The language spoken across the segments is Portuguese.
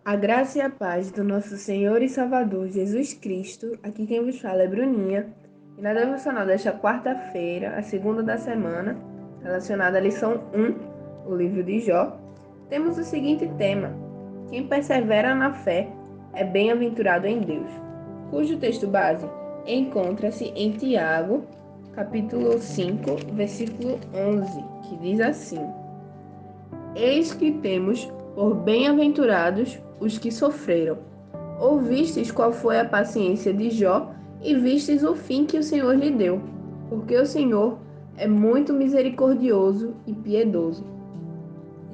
A graça e a paz do nosso Senhor e Salvador Jesus Cristo. Aqui quem vos fala é Bruninha. E na devocional desta quarta-feira, a segunda da semana, relacionada à lição 1, o livro de Jó, temos o seguinte tema: quem persevera na fé é bem-aventurado em Deus, cujo texto base encontra-se em Tiago, capítulo 5, versículo 11, que diz assim: Eis que temos por bem-aventurados os que sofreram. Ouvistes qual foi a paciência de Jó e vistes o fim que o Senhor lhe deu, porque o Senhor é muito misericordioso e piedoso.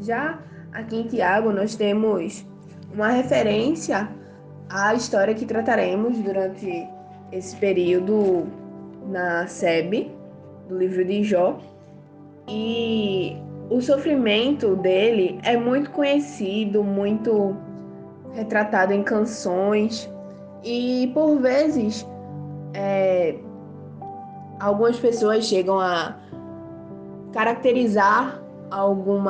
Já aqui em Tiago nós temos uma referência à história que trataremos durante esse período na SEB, do livro de Jó, e o sofrimento dele é muito conhecido, muito retratado em canções e por vezes algumas pessoas chegam a caracterizar algum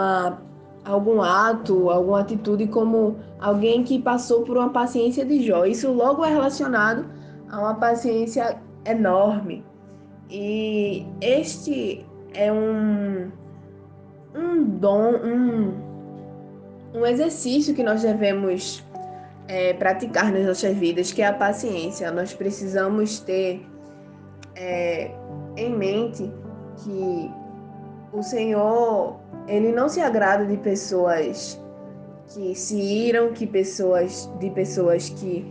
ato, alguma atitude como alguém que passou por uma paciência de Jó. Isso logo é relacionado a uma paciência enorme. E este é um dom, um exercício que nós devemos praticar nas nossas vidas, que é a paciência. Nós precisamos ter em mente que o Senhor, ele não se agrada de pessoas que se iram, de pessoas que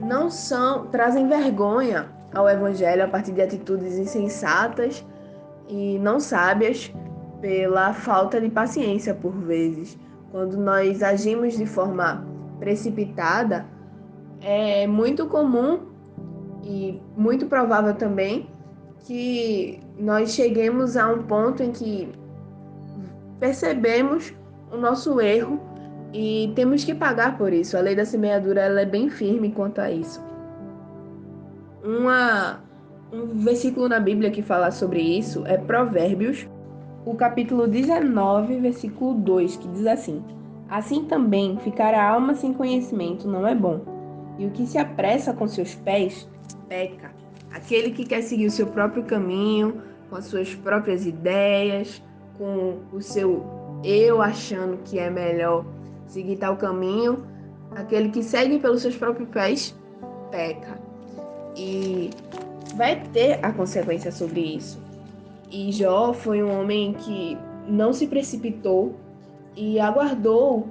não são, trazem vergonha ao Evangelho a partir de atitudes insensatas e não sábias pela falta de paciência por vezes. Quando nós agimos de forma precipitada, é muito comum e muito provável também que nós cheguemos a um ponto em que percebemos o nosso erro e temos que pagar por isso. A lei da semeadura ela é bem firme quanto a isso. Um versículo na Bíblia que fala sobre isso é Provérbios, o capítulo 19, versículo 2, que diz assim: Assim também ficar a alma sem conhecimento não é bom, e o que se apressa com seus pés, peca. Aquele que quer seguir o seu próprio caminho, com as suas próprias ideias, com o seu eu achando que é melhor seguir tal caminho, aquele que segue pelos seus próprios pés, peca. E vai ter a consequência sobre isso. E Jó foi um homem que não se precipitou e aguardou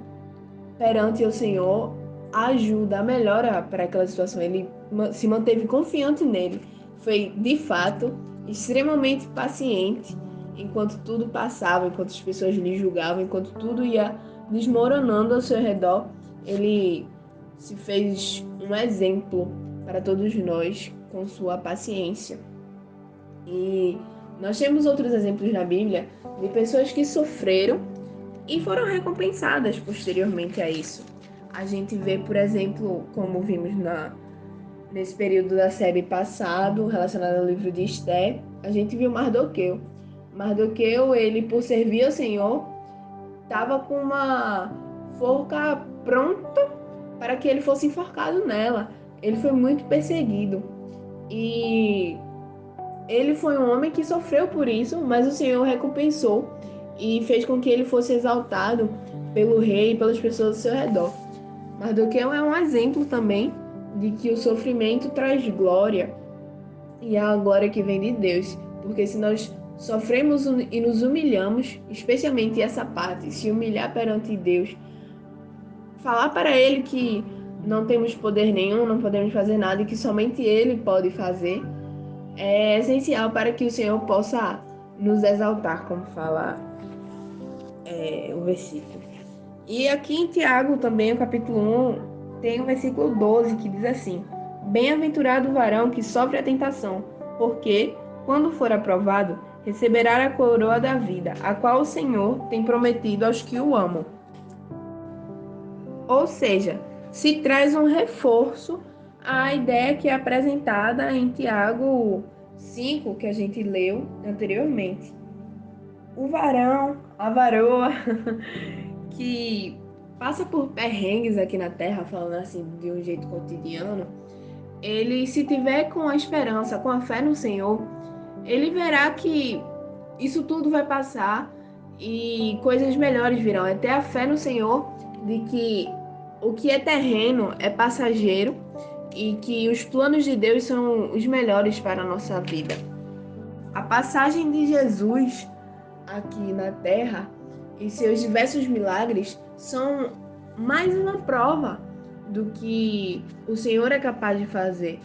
perante o Senhor a ajuda, a melhora para aquela situação. Ele se manteve confiante nele. Foi, de fato, extremamente paciente enquanto tudo passava, enquanto as pessoas lhe julgavam, enquanto tudo ia desmoronando ao seu redor. Ele se fez um exemplo para todos nós com sua paciência. E nós temos outros exemplos na Bíblia de pessoas que sofreram e foram recompensadas posteriormente a isso. A gente vê, por exemplo, como vimos nesse período da série passado, relacionado ao livro de Esté, a gente viu Mardoqueu. Mardoqueu, ele, por servir ao Senhor, estava com uma forca pronta para que ele fosse enforcado nela. Ele foi muito perseguido. E ele foi um homem que sofreu por isso, mas o Senhor recompensou e fez com que ele fosse exaltado pelo rei e pelas pessoas ao seu redor. Mardoqueu é um exemplo também de que o sofrimento traz glória e é a glória que vem de Deus, porque se nós sofremos e nos humilhamos, especialmente essa parte, se humilhar perante Deus, falar para Ele que não temos poder nenhum, não podemos fazer nada e que somente Ele pode fazer, é essencial para que o Senhor possa nos exaltar, como fala o versículo. E aqui em Tiago também, o capítulo 1, tem o versículo 12 que diz assim: Bem-aventurado o varão que sofre a tentação, porque, quando for aprovado, receberá a coroa da vida, a qual o Senhor tem prometido aos que o amam. Ou seja, se traz um reforço à ideia que é apresentada em Tiago 5, que a gente leu anteriormente. O varão, a varoa, que passa por perrengues aqui na Terra, falando assim de um jeito cotidiano, ele, se tiver com a esperança, com a fé no Senhor, ele verá que isso tudo vai passar e coisas melhores virão. É ter a fé no Senhor de que o que é terreno é passageiro e que os planos de Deus são os melhores para a nossa vida. A passagem de Jesus aqui na Terra e seus diversos milagres são mais uma prova do que o Senhor é capaz de fazer.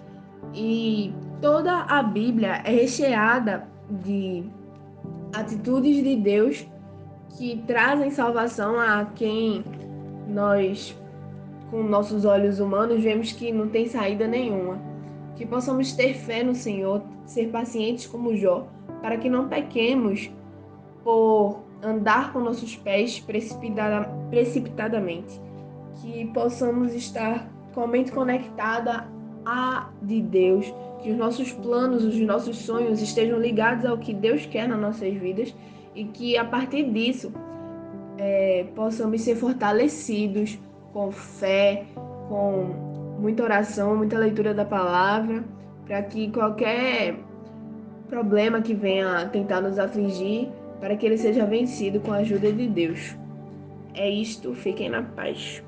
E toda a Bíblia é recheada de atitudes de Deus que trazem salvação a quem nós, com nossos olhos humanos, vemos que não tem saída nenhuma. Que possamos ter fé no Senhor, ser pacientes como Jó, para que não pequemos por andar com nossos pés precipitadamente. Que possamos estar com a mente conectada a de Deus, que os nossos planos, os nossos sonhos estejam ligados ao que Deus quer nas nossas vidas e que a partir disso possamos ser fortalecidos com fé, com muita oração, muita leitura da palavra, para que qualquer problema que venha tentar nos afligir, para que ele seja vencido com a ajuda de Deus. É isto, fiquem na paz.